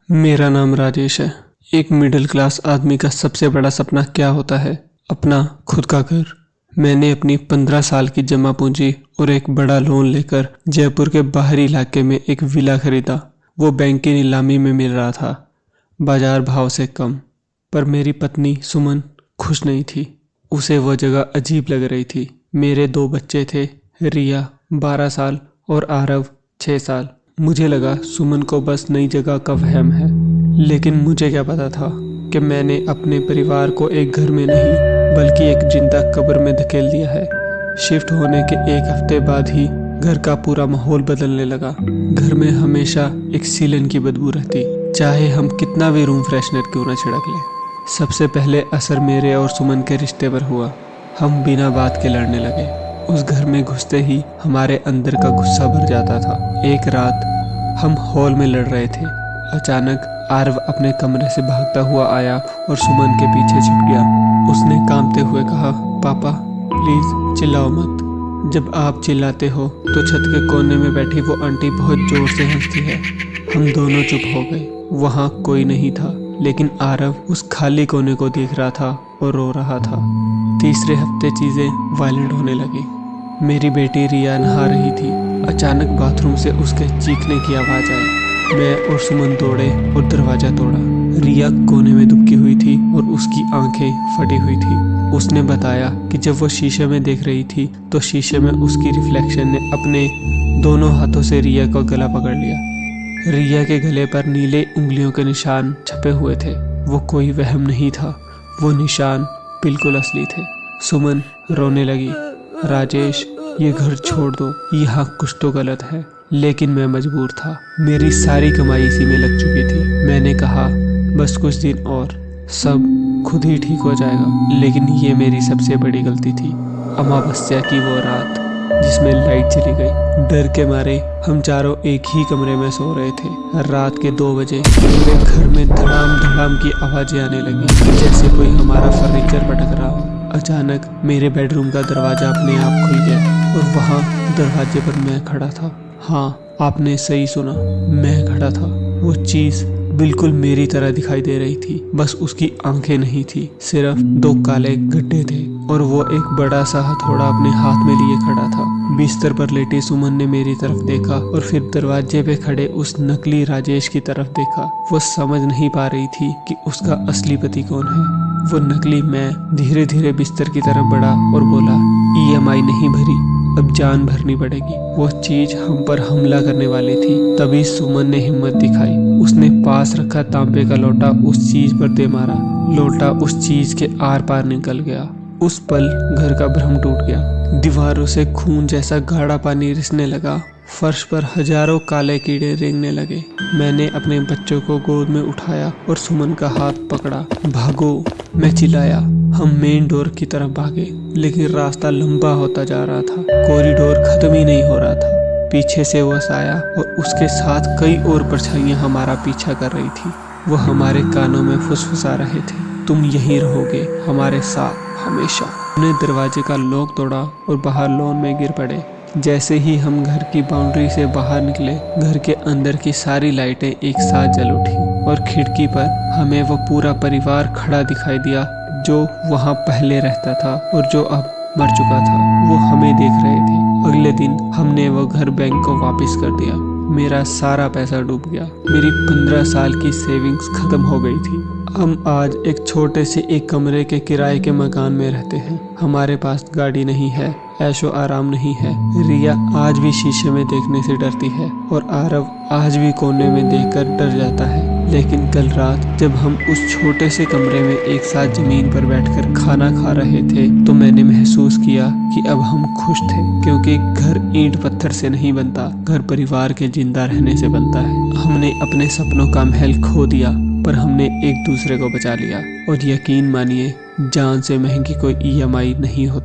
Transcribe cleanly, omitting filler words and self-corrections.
मेरा नाम राजेश है। एक मिडिल क्लास आदमी का सबसे बड़ा सपना क्या होता है? अपना खुद का घर। मैंने अपनी 15 साल की जमा पूंजी और एक बड़ा लोन लेकर जयपुर के बाहरी इलाके में एक विला खरीदा। वो बैंक की नीलामी में मिल रहा था, बाजार भाव से कम। पर मेरी पत्नी सुमन खुश नहीं थी। उसे वह जगह अजीब लग रही थी। मेरे 2 बच्चे थे, रिया 12 साल और आरव 6 साल। मुझे लगा सुमन को बस नई जगह का वहम है, लेकिन मुझे क्या पता था कि मैंने अपने परिवार को एक घर में नहीं बल्कि एक जिंदा कब्र में धकेल दिया है। शिफ्ट होने के 1 हफ्ते बाद ही घर का पूरा माहौल बदलने लगा। घर में हमेशा एक सीलन की बदबू रहती, चाहे हम कितना भी रूम फ्रेशनर क्यों ना छिड़क लें। सबसे पहले असर मेरे और सुमन के रिश्ते पर हुआ। हम बिना बात के लड़ने लगे। उस घर में घुसते ही हमारे अंदर का गुस्सा भर जाता था। एक रात हम हॉल में लड़ रहे थे। अचानक आरव अपने कमरे से भागता हुआ आया और सुमन के पीछे छिप गया। उसने कांपते हुए कहा, पापा प्लीज चिल्लाओ मत। जब आप चिल्लाते हो तो छत के कोने में बैठी वो आंटी बहुत जोर से हंसती है। हम दोनों चुप हो गए। वहाँ कोई नहीं था, लेकिन आरव उस खाली कोने को देख रहा था और रो रहा था। तीसरे हफ्ते चीजें वायलेंट होने लगी। मेरी बेटी रिया नहा रही थी। अचानक बाथरूम से उसके चीखने की आवाज आई। मैं और सुमन दौड़े और दरवाजा तोड़ा। रिया कोने में दुबकी हुई थी और उसकी आंखें फटी हुई थी। उसने बताया कि जब वो शीशे में देख रही थी तो शीशे में उसकी रिफ्लेक्शन ने अपने दोनों हाथों से रिया का गला पकड़ लिया। रिया के गले पर नीले उंगलियों के निशान छपे हुए थे। वो कोई वहम नहीं था, वो निशान बिल्कुल असली थे। सुमन रोने लगी, राजेश ये घर छोड़ दो, यहाँ कुछ तो गलत है। लेकिन मैं मजबूर था। मेरी सारी कमाई इसी में लग चुकी थी। मैंने कहा बस कुछ दिन और, सब खुद ही ठीक हो जाएगा। लेकिन ये मेरी सबसे बड़ी गलती थी। अमावस्या की वो रात जिसमें लाइट चली गई। डर के मारे हम चारों एक ही कमरे में सो रहे थे। रात के 2 बजे पूरे घर में धड़ाम धड़ाम की आवाजें आने लगी, जैसे कोई हमारा फर्नीचर पटक रहा हो। अचानक मेरे बेडरूम का दरवाजा अपने आप खुल गया और वहाँ दरवाजे पर मैं खड़ा था। हाँ, आपने सही सुना, मैं खड़ा था। वो चीज बिल्कुल मेरी तरह दिखाई दे रही थी, बस उसकी आंखें नहीं थी, सिर्फ 2 काले गड्ढे थे और वो एक बड़ा सा हथौड़ा अपने हाथ में लिए खड़ा था। बिस्तर पर लेटी सुमन ने मेरी तरफ देखा और फिर दरवाजे पे खड़े उस नकली राजेश की तरफ देखा। वो समझ नहीं पा रही थी कि उसका असली पति कौन है। वो नकली मैं धीरे धीरे बिस्तर की तरफ बढ़ा और बोला, EMI नहीं भरी, अब जान भरनी पड़ेगी। वो चीज हम पर हमला करने वाली थी। तभी सुमन ने हिम्मत दिखाई। उसने पास रखा तांबे का लोटा उस चीज पर दे मारा। लोटा उस चीज के आर पार निकल गया। उस पल घर का भ्रम टूट गया। दीवारों से खून जैसा गाढ़ा पानी रिसने लगा। फर्श पर हजारों काले कीड़े रेंगने लगे। मैंने अपने बच्चों को गोद में उठाया और सुमन का हाथ पकड़ा। भागो, मैं चिल्लाया। हम मेन डोर की तरफ भागे, लेकिन रास्ता लंबा होता जा रहा था। कॉरिडोर खत्म ही नहीं हो रहा था। पीछे से वो आया और उसके साथ कई और परछाइयां हमारा पीछा कर रही थी। वो हमारे कानों में फुसफुसा रहे थे, तुम यहीं रहोगे हमारे साथ हमेशा। हमने दरवाजे का लॉक तोड़ा और बाहर लॉन में गिर पड़े। जैसे ही हम घर की बाउंड्री से बाहर निकले, घर के अंदर की सारी लाइटें एक साथ जल उठी और खिड़की पर हमें वो पूरा परिवार खड़ा दिखाई दिया जो वहाँ पहले रहता था और जो अब मर चुका था। वो हमें देख रहे थे। अगले दिन हमने वो घर बैंक को वापस कर दिया। मेरा सारा पैसा डूब गया। मेरी 15 साल की सेविंग्स खत्म हो गई थी। हम आज एक छोटे से एक कमरे के किराए के मकान में रहते हैं। हमारे पास गाड़ी नहीं है, ऐशो आराम नहीं है। रिया आज भी शीशे में देखने से डरती है और आरव आज भी कोने में देखकर डर जाता है। लेकिन कल रात जब हम उस छोटे से कमरे में एक साथ जमीन पर बैठकर खाना खा रहे थे तो मैंने महसूस किया कि अब हम खुश थे, क्योंकि घर ईंट पत्थर से नहीं बनता, घर परिवार के जिंदा रहने से बनता है। हमने अपने सपनों का महल खो दिया, पर हमने एक दूसरे को बचा लिया। और यकीन मानिए, जान से महंगी कोई EMI नहीं होती।